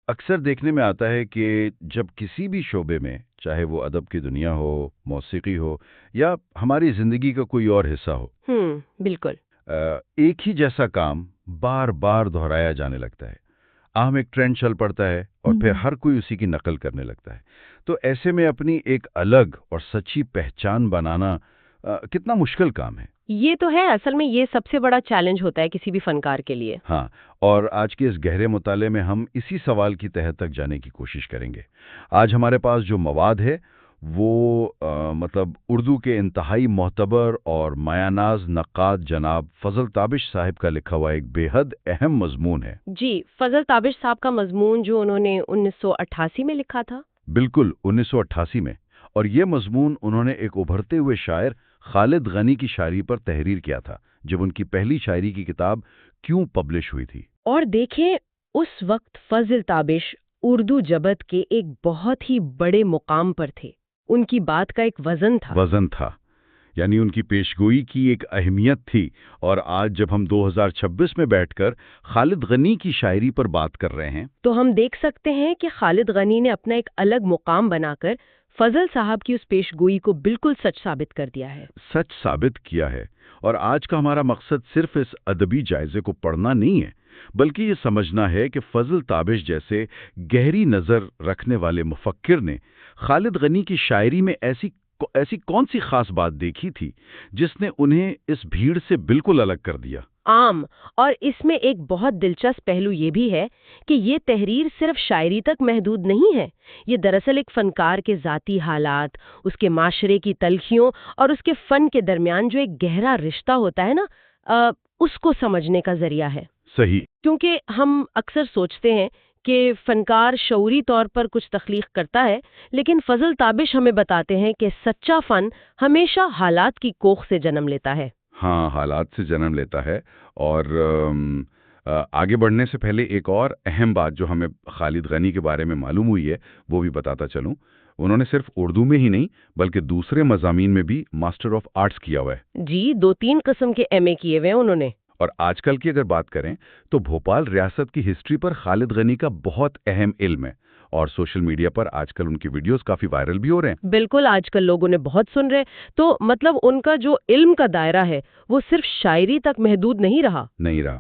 اکثر دیکھنے میں آتا ہے کہ جب کسی بھی شعبے میں، چاہے وہ ادب کی دنیا ہو، موسیقی ہو یا ہماری زندگی کا کوئی اور حصہ ہو، بالکل۔ ایک ہی جیسا کام بار بار دہرایا جانے لگتا ہے۔ عام ایک ٹرینڈ چل پڑتا ہے اور پھر ہر کوئی اسی کی نقل کرنے لگتا ہے۔ تو ایسے میں اپنی ایک الگ اور سچی پہچان بنانا کتنا مشکل کام ہے۔ یہ تو ہے، اصل میں یہ سب سے بڑا چیلنج ہوتا ہے کسی بھی فنکار کے لیے۔ ہاں، اور آج کے اس گہرے مطالعے میں ہم اسی سوال کی تہہ تک جانے کی کوشش کریں گے۔ آج ہمارے پاس جو مواد ہے وہ مطلب اردو کے انتہائی معتبر اور مایہ ناز نقاد جناب فضل تابش صاحب کا لکھا ہوا ایک بے حد اہم مضمون ہے۔ جی، فضل تابش صاحب کا مضمون جو انہوں نے 1988 میں لکھا تھا۔ بالکل، 1988 میں۔ اور یہ مضمون انہوں نے ایک ابھرتے ہوئے شاعر خالد غنی کی شاعری پر تحریر کیا تھا، جب ان کی پہلی شاعری کی کتاب کیوں پبلش ہوئی تھی۔ اور دیکھیں، اس وقت فضل تابش اردو جبت کے ایک بہت ہی بڑے مقام پر تھے۔ ان کی بات کا ایک وزن تھا، یعنی ان کی پیشگوئی کی ایک اہمیت تھی۔ اور آج جب ہم 2026 میں بیٹھ کر خالد غنی کی شاعری پر بات کر رہے ہیں تو ہم دیکھ سکتے ہیں کہ خالد غنی نے اپنا ایک الگ مقام بنا کر فضل صاحب کی اس پیشگوئی کو بالکل سچ ثابت کر دیا ہے۔ سچ ثابت کیا ہے۔ اور آج کا ہمارا مقصد صرف اس ادبی جائزے کو پڑھنا نہیں ہے، بلکہ یہ سمجھنا ہے کہ فضل تابش جیسے گہری نظر رکھنے والے مفکر نے خالد غنی کی شاعری میں ایسی کون سی خاص بات دیکھی تھی جس نے انہیں اس بھیڑ سے بالکل الگ کر دیا۔ اور اس میں ایک بہت دلچسپ پہلو یہ بھی ہے کہ یہ تحریر صرف شاعری تک محدود نہیں ہے۔ یہ دراصل ایک فنکار کے ذاتی حالات، اس کے معاشرے کی تلخیوں اور اس کے فن کے درمیان جو ایک گہرا رشتہ ہوتا ہے نا، اس کو سمجھنے کا ذریعہ ہے۔ صحیح۔ کیونکہ ہم اکثر سوچتے ہیں کہ فنکار شعوری طور پر کچھ تخلیق کرتا ہے، لیکن فضل تابش ہمیں بتاتے ہیں کہ سچا فن ہمیشہ حالات کی کوکھ سے جنم لیتا ہے۔ ہاں، حالات سے جنم لیتا ہے۔ اور آگے بڑھنے سے پہلے ایک اور اہم بات جو ہمیں خالد غنی کے بارے میں معلوم ہوئی ہے وہ بھی بتاتا چلوں۔ انہوں نے صرف اردو میں ہی نہیں بلکہ دوسرے مضامین میں بھی ماسٹر آف آرٹس کیا ہوا ہے۔ جی، 2-3 قسم کے ایم اے کیے ہوئے انہوں نے۔ اور آج کل کی اگر بات کریں تو بھوپال ریاست کی ہسٹری پر خالد غنی کا بہت اہم علم ہے، اور سوشل میڈیا پر آج کل ان کی ویڈیوز کافی وائرل بھی ہو رہے ہیں۔ بالکل، آج کل لوگوں نے بہت سن رہے، تو مطلب ان کا جو علم کا دائرہ ہے وہ صرف شاعری تک محدود نہیں رہا۔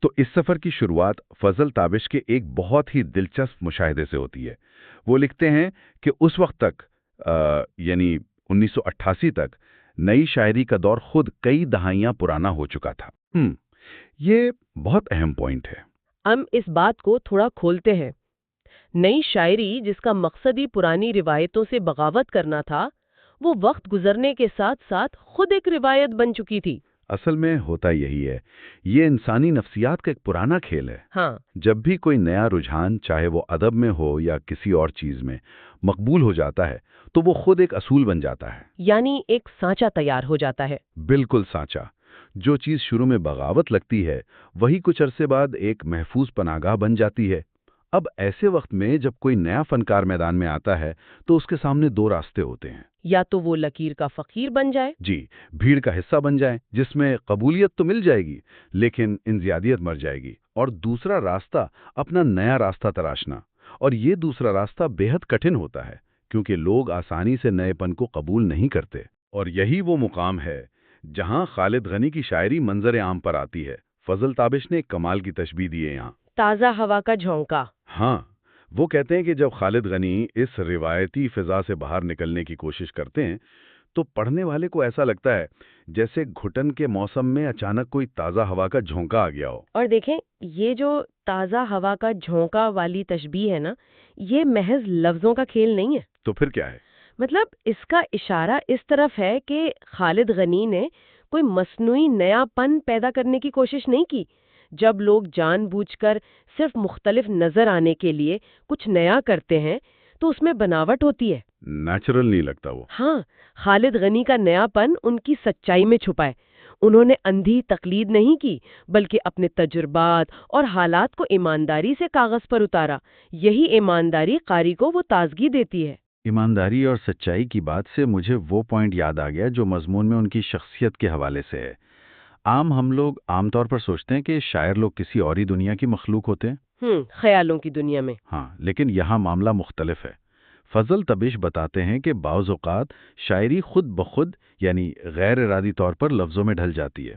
تو اس سفر کی شروعات فضل تابش کے ایک بہت ہی دلچسپ مشاہدے سے ہوتی ہے۔ وہ لکھتے ہیں کہ اس وقت تک یعنی 1988 تک نئی شاعری کا دور خود کئی دہائیاں پرانا ہو چکا تھا۔ یہ بہت اہم پوائنٹ ہے۔ ہم اس بات کو تھوڑا کھولتے ہیں۔ نئی شاعری جس کا مقصد ہی پرانی روایتوں سے بغاوت کرنا تھا، وہ وقت گزرنے کے ساتھ ساتھ خود ایک روایت بن چکی تھی۔ اصل میں ہوتا یہی ہے، یہ انسانی نفسیات کا ایک پرانا کھیل ہے۔ ہاں، جب بھی کوئی نیا رجحان، چاہے وہ ادب میں ہو یا کسی اور چیز میں، مقبول ہو جاتا ہے تو وہ خود ایک اصول بن جاتا ہے، یعنی ایک سانچہ تیار ہو جاتا ہے۔ بالکل سانچہ۔ جو چیز شروع میں بغاوت لگتی ہے وہی کچھ عرصے بعد ایک محفوظ پناہگاہ بن جاتی ہے۔ اب ایسے وقت میں جب کوئی نیا فنکار میدان میں آتا ہے تو اس کے سامنے دو راستے ہوتے ہیں۔ یا تو وہ لکیر کا فقیر بن جائے، جی، بھیڑ کا حصہ بن جائیں جس میں قبولیت تو مل جائے گی لیکن انزیادیت مر جائے گی، اور دوسرا راستہ اپنا نیا راستہ تراشنا۔ اور یہ دوسرا راستہ بے حد کٹھن ہوتا ہے کیونکہ لوگ آسانی سے نئے پن کو قبول نہیں کرتے۔ اور یہی وہ مقام ہے جہاں خالد غنی کی شاعری منظر عام پر آتی ہے۔ فضل تابش نے ایک کمال کی تشبیہ دی ہے یہاں، تازہ ہوا کا جھونکا۔ ہاں، وہ کہتے ہیں کہ جب خالد غنی اس روایتی فضا سے باہر نکلنے کی کوشش کرتے ہیں تو پڑھنے والے کو ایسا لگتا ہے جیسے گھٹن کے موسم میں اچانک کوئی تازہ ہوا کا جھونکا آ گیا ہو۔ اور دیکھیں، یہ جو تازہ ہوا کا جھونکا والی تشبیہ ہے نا، یہ محض لفظوں کا کھیل نہیں ہے۔ تو پھر کیا ہے؟ مطلب اس کا اشارہ اس طرف ہے کہ خالد غنی نے کوئی مصنوعی نیا پن پیدا کرنے کی کوشش نہیں کی۔ جب لوگ جان بوجھ کر صرف مختلف نظر آنے کے لیے کچھ نیا کرتے ہیں تو اس میں بناوٹ ہوتی ہے، نیچرل نہیں لگتا وہ۔ ہاں، خالد غنی کا نیا پن ان کی سچائی میں چھپا ہے۔ انہوں نے اندھی تقلید نہیں کی بلکہ اپنے تجربات اور حالات کو ایمانداری سے کاغذ پر اتارا۔ یہی ایمانداری قاری کو وہ تازگی دیتی ہے۔ ایمانداری اور سچائی کی بات سے مجھے وہ پوائنٹ یاد آ گیا جو مضمون میں ان کی شخصیت کے حوالے سے ہے۔ ہم لوگ عام طور پر سوچتے ہیں کہ شاعر لوگ کسی اور ہی دنیا کی مخلوق ہوتے ہیں، خیالوں کی دنیا میں۔ ہاں، لیکن یہاں معاملہ مختلف ہے۔ فضل تبش بتاتے ہیں کہ بعض اوقات شاعری خود بخود یعنی غیر ارادی طور پر لفظوں میں ڈھل جاتی ہے۔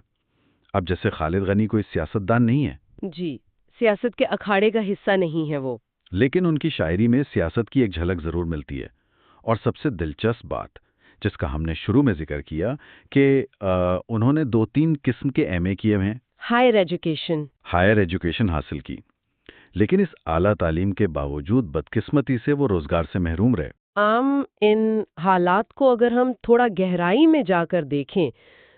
اب جیسے خالد غنی کوئی سیاستدان نہیں ہے، جی، سیاست کے اکھاڑے کا حصہ نہیں ہے وہ۔ لیکن ان کی شاعری میں سیاست کی ایک جھلک ضرور ملتی ہے۔ اور سب سے دلچسپ بات جس کا ہم نے شروع میں ذکر کیا کہ انہوں نے 2-3 قسم کے ایم اے کیے ہیں، ہائر ایجوکیشن۔ ہائر ایجوکیشن حاصل کی، لیکن اس اعلیٰ تعلیم کے باوجود بدقسمتی سے وہ روزگار سے محروم رہے۔ عام ان حالات کو اگر ہم تھوڑا گہرائی میں جا کر دیکھیں،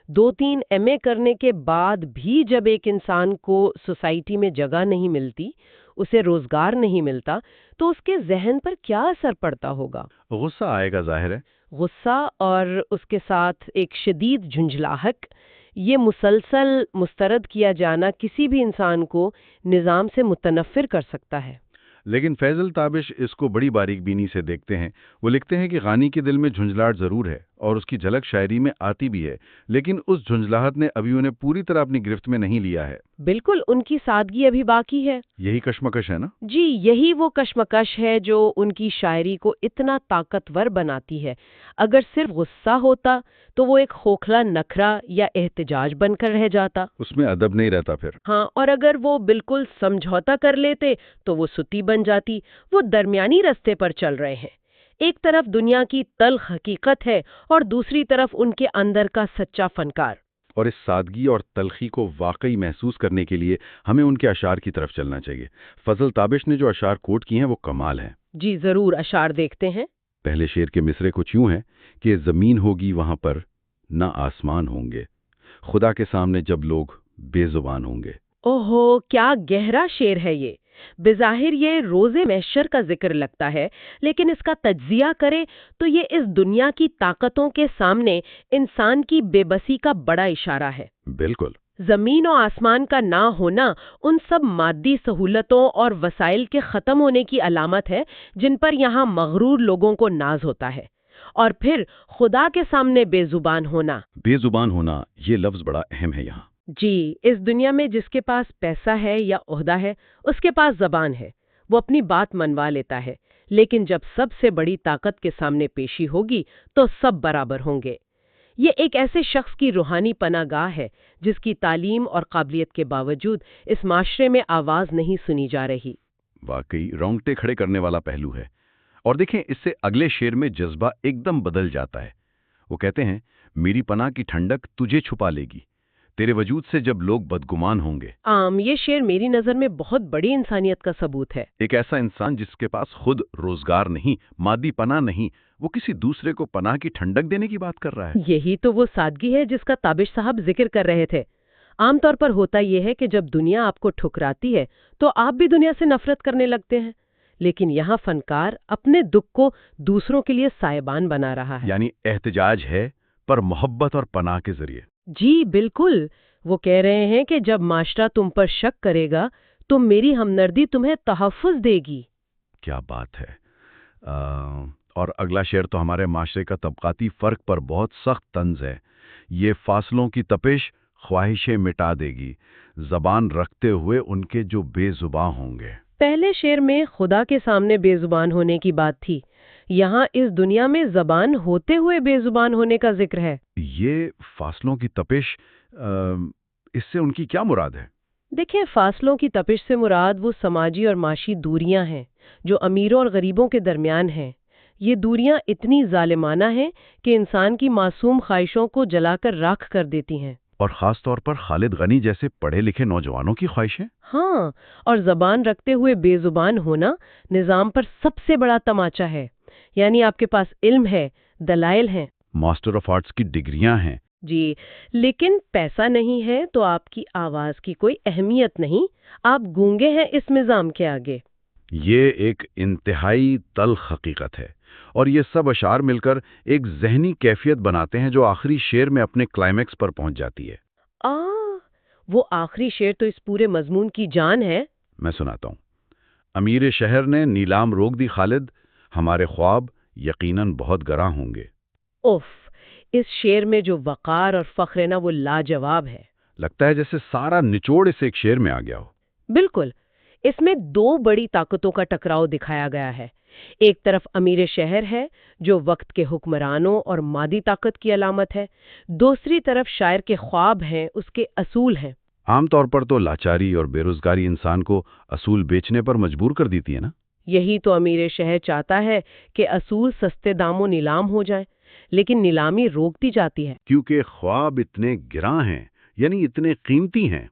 2-3 ایم اے کرنے کے بعد بھی جب ایک انسان کو سوسائٹی میں جگہ نہیں ملتی، اسے روزگار نہیں ملتا، تو اس کے ذہن پر کیا اثر پڑتا ہوگا؟ غصہ آئے گا، ظاہر ہے۔ غصہ اور اس کے ساتھ ایک شدید جھنجھلاہٹ، یہ مسلسل مسترد کیا جانا کسی بھی انسان کو نظام سے متنفر کر سکتا ہے۔ لیکن فیضل تابش اس کو بڑی باریک بینی سے دیکھتے ہیں۔ وہ لکھتے ہیں کہ غانی کے دل میں جھنجھلاہٹ ضرور ہے اور اس کی جھلک شاعری میں آتی بھی ہے، لیکن اس جھنجھلاہٹ نے ابھی انہیں پوری طرح اپنی گرفت میں نہیں لیا ہے۔ بالکل، ان کی سادگی ابھی باقی ہے۔ یہی کشمکش ہے نا؟ جی، یہی وہ کشمکش ہے جو ان کی شاعری کو اتنا طاقتور بناتی ہے۔ اگر صرف غصہ ہوتا تو وہ ایک کھوکھلا نخرہ یا احتجاج بن کر رہ جاتا۔ اس میں ادب نہیں رہتا پھر۔ ہاں، اور اگر وہ بالکل سمجھوتا کر لیتے تو وہ ستی بن جاتی۔ وہ درمیانی رستے پر چل رہے ہیں۔ ایک طرف دنیا کی تلخ حقیقت ہے اور دوسری طرف ان کے اندر کا سچا فنکار۔ اور اس سادگی اور تلخی کو واقعی محسوس کرنے کے لیے ہمیں ان کے اشعار کی طرف چلنا چاہیے۔ فضل تابش نے جو اشعار کوٹ کیے ہیں وہ کمال ہیں۔ جی ضرور، اشعار دیکھتے ہیں۔ پہلے شعر کے مصرے کچھ یوں ہیں کہ زمین ہوگی وہاں پر نہ آسمان ہوں گے، خدا کے سامنے جب لوگ بے زبان ہوں گے۔ اوہو، کیا گہرا شعر ہے یہ۔ بظاہر یہ روز محشر کا ذکر لگتا ہے، لیکن اس کا تجزیہ کرے تو یہ اس دنیا کی طاقتوں کے سامنے انسان کی بے بسی کا بڑا اشارہ ہے۔ بالکل۔ زمین و آسمان کا نہ ہونا ان سب مادی سہولتوں اور وسائل کے ختم ہونے کی علامت ہے جن پر یہاں مغرور لوگوں کو ناز ہوتا ہے۔ اور پھر خدا کے سامنے بے زبان ہونا۔ بے زبان ہونا، یہ لفظ بڑا اہم ہے یہاں۔ جی، اس دنیا میں جس کے پاس پیسہ ہے یا عہدہ ہے، اس کے پاس زبان ہے، وہ اپنی بات منوا لیتا ہے، لیکن جب سب سے بڑی طاقت کے سامنے پیشی ہوگی تو سب برابر ہوں گے۔ یہ ایک ایسے شخص کی روحانی پناہ گاہ ہے جس کی تعلیم اور قابلیت کے باوجود اس معاشرے میں آواز نہیں سنی جا رہی۔ واقعی رونگٹے کھڑے کرنے والا پہلو ہے۔ اور دیکھیں، اس سے اگلے شعر میں جذبہ ایک دم بدل جاتا ہے۔ وہ کہتے ہیں، میری پناہ کی ٹھنڈک تجھے چھپا لے گی، تیرے وجود سے جب لوگ بدگمان ہوں گے۔ یہ شعر میری نظر میں بہت بڑی انسانیت کا ثبوت ہے۔ ایک ایسا انسان جس کے پاس خود روزگار نہیں، مادی پناہ نہیں، وہ کسی دوسرے کو پناہ کی ٹھنڈک دینے کی بات کر رہا ہے۔ یہی تو وہ سادگی ہے جس کا تابش صاحب ذکر کر رہے تھے۔ عام طور پر ہوتا یہ ہے کہ جب دنیا آپ کو ٹھکراتی ہے تو آپ بھی دنیا سے نفرت کرنے لگتے ہیں، لیکن یہاں فنکار اپنے دکھ کو دوسروں کے لیے سائبان بنا رہا ہے۔ یعنی احتجاج ہے، پر محبت اور پناہ کے ذریعے۔ جی بالکل، وہ کہہ رہے ہیں کہ جب معاشرہ تم پر شک کرے گا تو میری ہمدردی تمہیں تحفظ دے گی۔ کیا بات ہے۔ اور اگلا شعر تو ہمارے معاشرے کا طبقاتی فرق پر بہت سخت طنز ہے۔ یہ فاصلوں کی تپش خواہشیں مٹا دے گی، زبان رکھتے ہوئے ان کے جو بے زباں ہوں گے۔ پہلے شعر میں خدا کے سامنے بے زبان ہونے کی بات تھی، یہاں اس دنیا میں زبان ہوتے ہوئے بے زبان ہونے کا ذکر ہے۔ یہ فاصلوں کی تپش، اس سے ان کی کیا مراد ہے؟ دیکھیں، فاصلوں کی تپش سے مراد وہ سماجی اور معاشی دوریاں ہیں جو امیروں اور غریبوں کے درمیان ہیں۔ یہ دوریاں اتنی ظالمانہ ہیں کہ انسان کی معصوم خواہشوں کو جلا کر راکھ کر دیتی ہیں۔ اور خاص طور پر خالد غنی جیسے پڑھے لکھے نوجوانوں کی خواہشیں۔ ہاں، اور زبان رکھتے ہوئے بے زبان ہونا نظام پر سب سے بڑا تماچا ہے۔ یعنی آپ کے پاس علم ہے، دلائل ہیں، ماسٹر آف آرٹس کی ڈگریاں ہیں، جی، لیکن پیسہ نہیں ہے تو آپ کی آواز کی کوئی اہمیت نہیں، آپ گونگے ہیں اس نظام کے آگے۔ یہ ایک انتہائی تلخ حقیقت ہے، اور یہ سب اشعار مل کر ایک ذہنی کیفیت بناتے ہیں جو آخری شعر میں اپنے کلائمیکس پر پہنچ جاتی ہے۔ وہ آخری شعر تو اس پورے مضمون کی جان ہے۔ میں سناتا ہوں۔ امیر شہر نے نیلام روک دی خالد، ہمارے خواب یقیناً بہت گراں ہوں گے۔ اوف، اس شعر میں جو وقار اور فخر ہے نا، وہ لاجواب ہے۔ لگتا ہے جیسے سارا نچوڑ اس ایک شعر میں آ گیا ہو۔ بالکل، اس میں دو بڑی طاقتوں کا ٹکراؤ دکھایا گیا ہے۔ ایک طرف امیر شہر ہے جو وقت کے حکمرانوں اور مادی طاقت کی علامت ہے، دوسری طرف شاعر کے خواب ہیں، اس کے اصول ہیں۔ عام طور پر تو لاچاری اور بے روزگاری انسان کو اصول بیچنے پر مجبور کر دیتی ہے نا؟ یہی تو امیر شہر چاہتا ہے کہ اصول سستے داموں نیلام ہو جائیں، لیکن نیلامی روک دی جاتی ہے۔ کیونکہ خواب اتنے گراں ہیں، یعنی اتنے قیمتی ہیں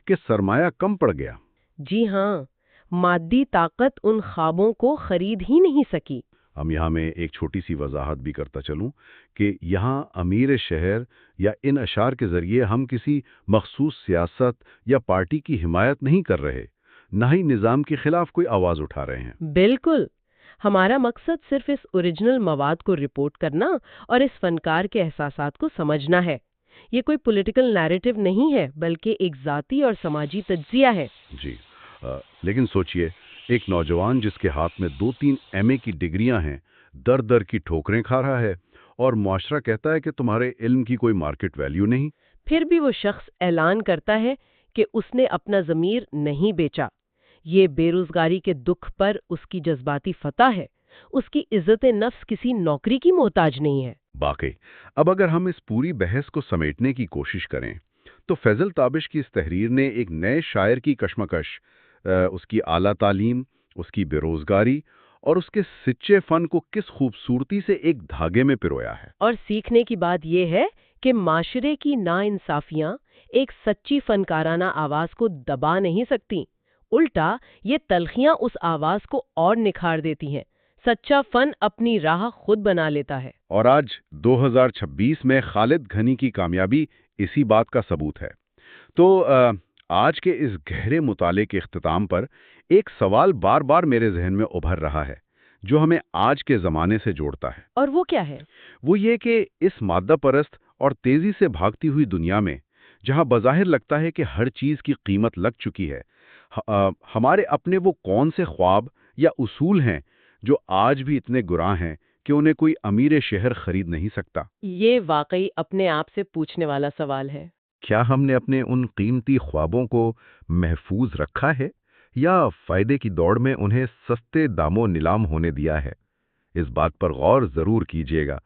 کہ سرمایہ کم پڑ گیا۔ جی ہاں، مادی طاقت ان خوابوں کو خرید ہی نہیں سکی۔ ہم یہاں میں ایک چھوٹی سی وضاحت بھی کرتا چلوں کہ یہاں امیر شہر یا ان اشعار کے ذریعے ہم کسی مخصوص سیاست یا پارٹی کی حمایت نہیں کر رہے، نہ ہی نظام کے خلاف کوئی آواز اٹھا رہے ہیں۔ بالکل، ہمارا مقصد صرف اس اوریجنل مواد کو رپورٹ کرنا اور اس فنکار کے احساسات کو سمجھنا ہے۔ یہ کوئی پولیٹیکل نیریٹو نہیں ہے، بلکہ ایک ذاتی اور سماجی تجزیہ ہے۔ جی، لیکن سوچئے، ایک نوجوان جس کے ہاتھ میں 2-3 ایم اے کی ڈگریاں ہیں، در در کی ٹھوکریں کھا رہا ہے، اور معاشرہ کہتا ہے کہ تمہارے علم کی کوئی مارکیٹ ویلیو نہیں۔ پھر بھی وہ شخص اعلان کرتا ہے کہ اس نے اپنا ضمیر نہیں بیچا۔ یہ بے روزگاری کے دکھ پر اس کی جذباتی فتح ہے۔ اس کی عزت نفس کسی نوکری کی محتاج نہیں ہے۔ باقی اب اگر ہم اس پوری بحث کو سمیٹنے کی کوشش کریں تو فیضل تابش کی اس تحریر نے ایک نئے شاعر کی کشمکش، اس کی اعلیٰ تعلیم، اس کی بے روزگاری اور اس کے سچے فن کو کس خوبصورتی سے ایک دھاگے میں پرویا ہے۔ اور سیکھنے کی بات یہ ہے کہ معاشرے کی ناانصافیاں ایک سچی فنکارانہ آواز کو دبا نہیں سکتی، الٹا یہ تلخیاں اس آواز کو اور نکھار دیتی ہیں۔ سچا فن اپنی راہ خود بنا لیتا ہے۔ اور آج 2026 میں خالد گھنی کی کامیابی اسی بات کا ثبوت ہے۔ تو آج کے اس گہرے مطالعے کے اختتام پر ایک سوال بار بار میرے ذہن میں ابھر رہا ہے، جو ہمیں آج کے زمانے سے جوڑتا ہے۔ اور وہ کیا ہے؟ وہ یہ کہ اس مادہ پرست اور تیزی سے بھاگتی ہوئی دنیا میں، جہاں بظاہر لگتا ہے کہ ہر چیز کی قیمت لگ چکی ہے، ہمارے اپنے وہ کون سے خواب یا اصول ہیں جو آج بھی اتنے گراں ہیں کہ انہیں کوئی امیر شہر خرید نہیں سکتا؟ یہ واقعی اپنے آپ سے پوچھنے والا سوال ہے۔ کیا ہم نے اپنے ان قیمتی خوابوں کو محفوظ رکھا ہے یا فائدے کی دوڑ میں انہیں سستے داموں نیلام ہونے دیا ہے؟ اس بات پر غور ضرور کیجیے گا۔